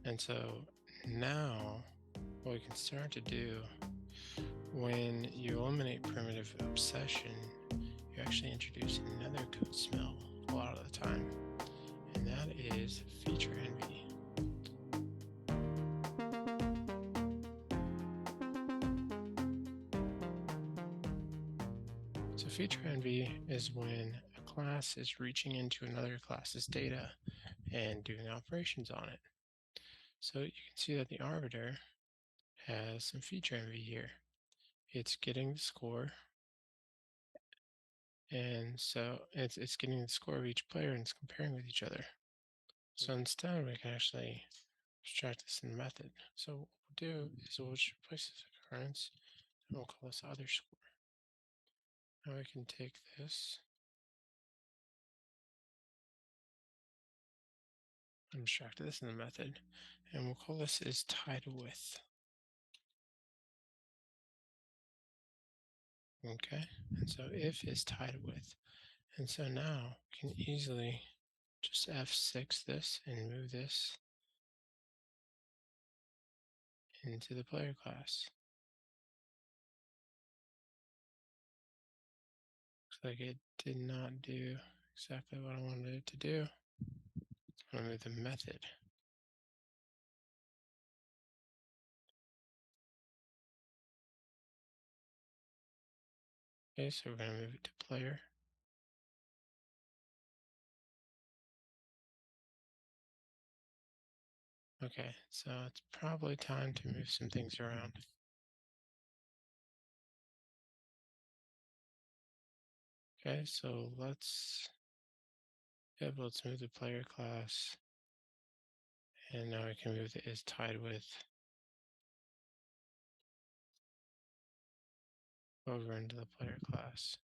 And so now what we can start to do when you eliminate primitive obsession, you actually introduce another code smell a lot of the time, and that is feature envy. So feature envy is when a class is reaching into another class's data and doing operations on it. So you can see that the arbiter has some feature envy here. It's getting the score, and so it's getting the score of each player and it's comparing with each other. So instead, we can actually abstract this in the method. So what we'll do is we'll just replace this occurrence and we'll call this other score. Now we can take this and abstract this in the method, and we'll call this is tied with. Okay, and so if is tied with. And so now we can easily just F6 this and move this into the player class. Looks like it did not do exactly what I wanted it to do. I'm going to move the method. Okay, so we're going to move it to player. Okay, so it's probably time to move some things around. Okay, so let's move the player class, and now we can move the is tied with over into the player class.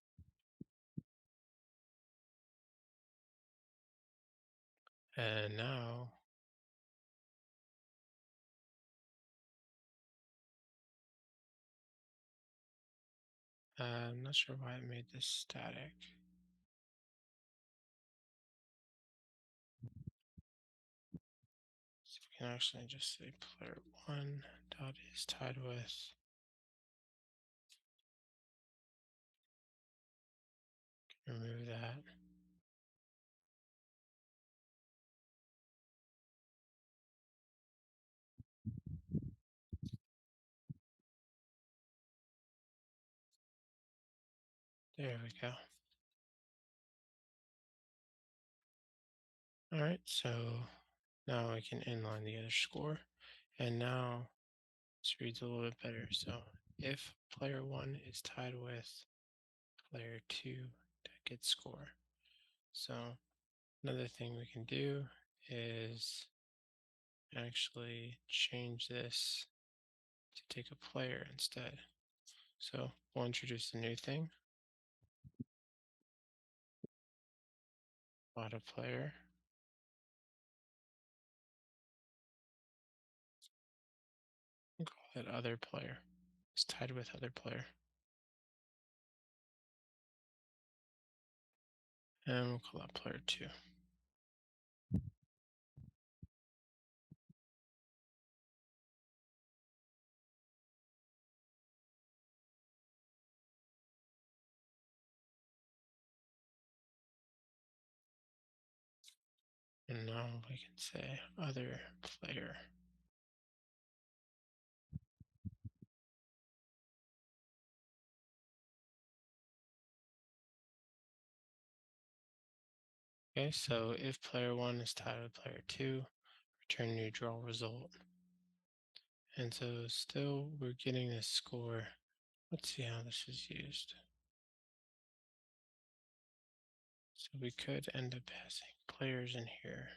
And now I'm not sure why it made this static. So we can actually just say player one dot is tied with. Remove that. There we go. All right, so now I can inline the other score. And now this reads a little bit better. So if player one is tied with player two to get score. So another thing we can do is actually change this to take a player instead. So we'll introduce a new thing, auto player. We'll call it other player. It's tied with other player. And we'll call that player two. And now we can say other player. Okay, so if player one is tied with player two, return new draw result. And so still we're getting this score. Let's see how this is used. So we could end up passing players in here.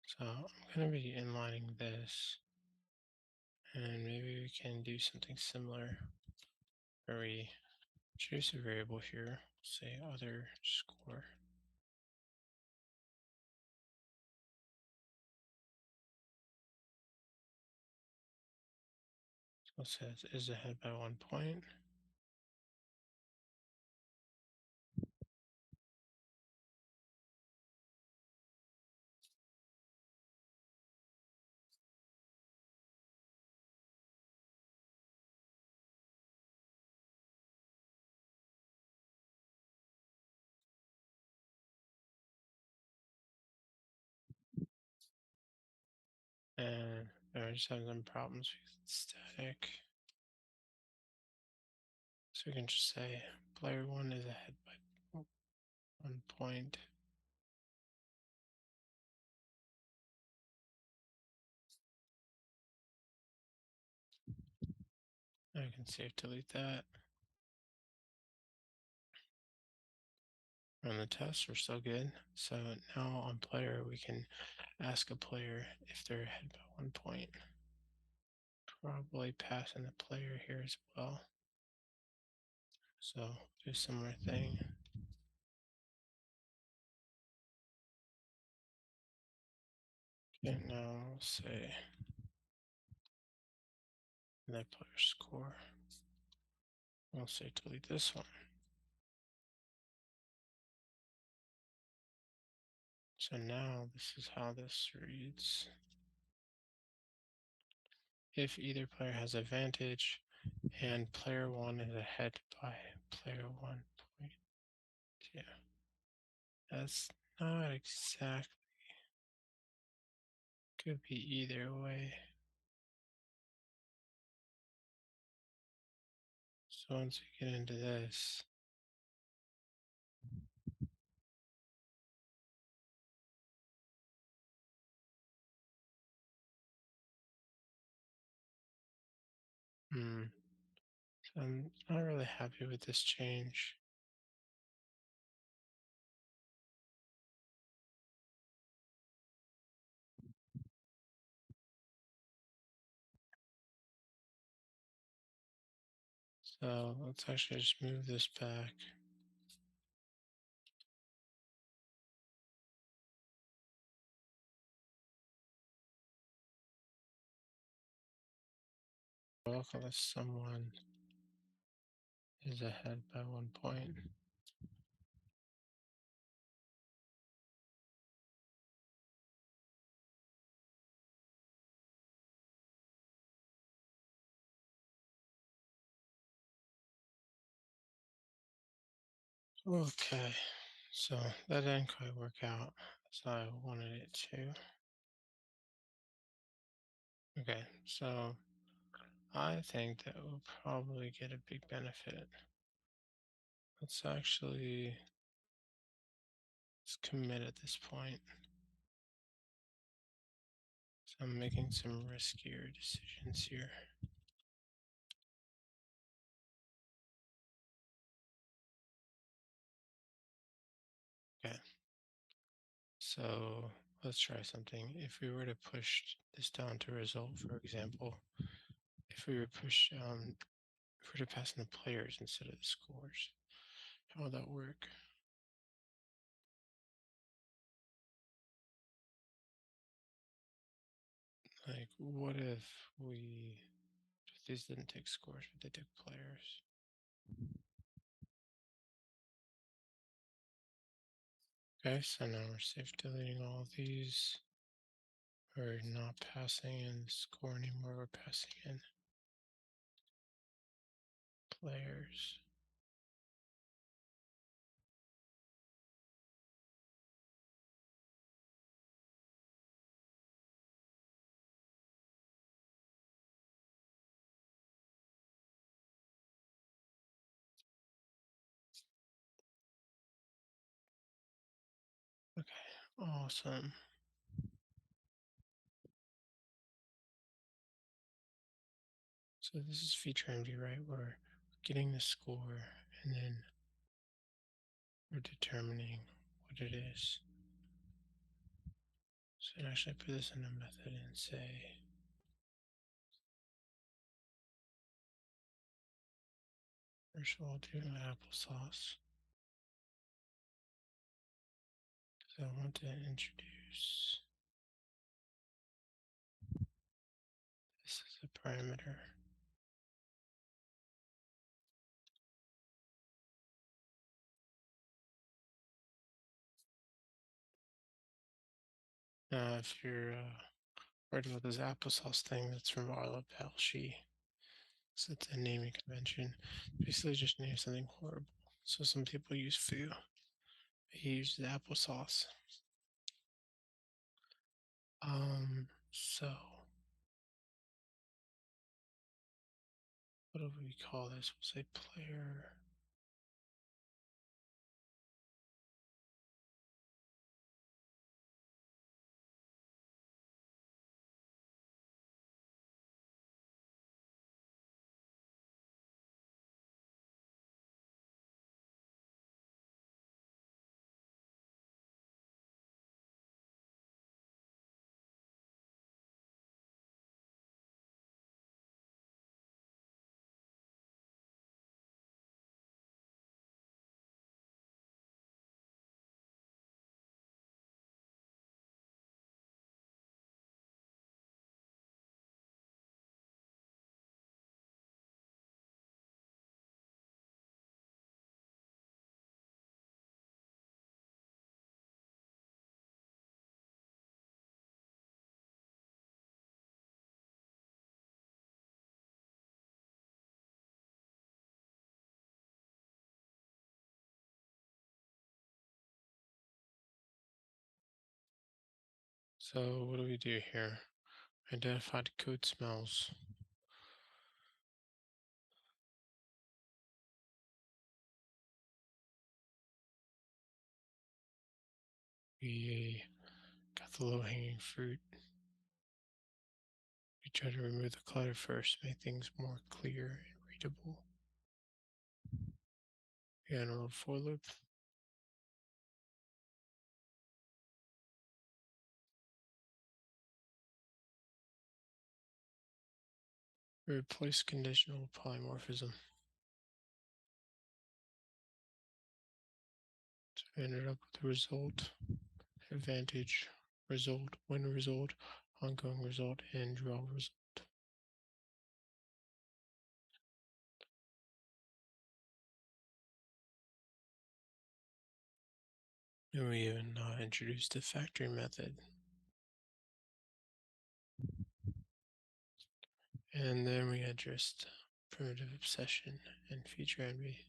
So I'm going to be inlining this, and maybe we can do something similar where we introduce a variable here, say other score. So it says is ahead by 1 point. I just having some problems with static. So we can just say player one is ahead by 1 point. I can save delete that. Run the test, we're still good. So now on player, we can ask a player if they're ahead by 1 point. Probably passing the player here as well. So do a similar thing. Okay, now we'll say that player score. We'll say delete this one. So now this is how this reads. If either player has advantage and player one is ahead by player 1 point. That's not exact. Could be either way. So once we get into this, so I'm not really happy with this change. So let's actually just move this back. Welcome if someone is ahead by 1 point. Okay, so that didn't quite work out as I wanted it to. Okay, so I think that we'll probably get a big benefit. Let's actually commit at this point. So I'm making some riskier decisions here. Okay, so let's try something. If we were to push this down to result, for example, if we were if we were to pass in the players instead of the scores, how would that work? Like, what if these didn't take scores, but they took players? Okay, so now we're safe deleting all of these. We're not passing in score anymore, we're passing in players. Okay, awesome. So this is feature envy, right? We're getting the score and then we're determining what it is. So actually put this in a method and say, first of all, do applesauce. So I want to introduce this as a parameter. Now, if you're worried about this applesauce thing, that's from Arla Palshi. So it's a naming convention. Basically, just name something horrible. So some people use foo. He uses applesauce. So what do we call this? We'll say player. So what do we do here? Identify the code smells. We got the low-hanging fruit. We try to remove the clutter first, make things more clear and readable. We unroll for loop. We replace conditional polymorphism. So we ended up with the result, advantage, result, win result, ongoing result, and draw result. And we even introduced the factoring method. And then we addressed primitive obsession and feature envy.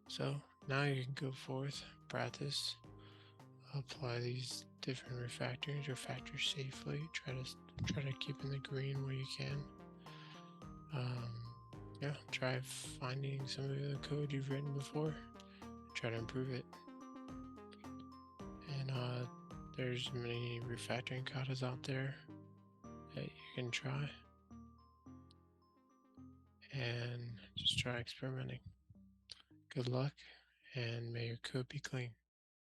So now you can go forth, practice, apply these different refactorings or factors safely. Try to keep in the green where you can. Yeah, try finding some of the code you've written before. Try to improve it. And there's many refactoring katas out there that you can try. And just try experimenting. Good luck, and may your code be clean.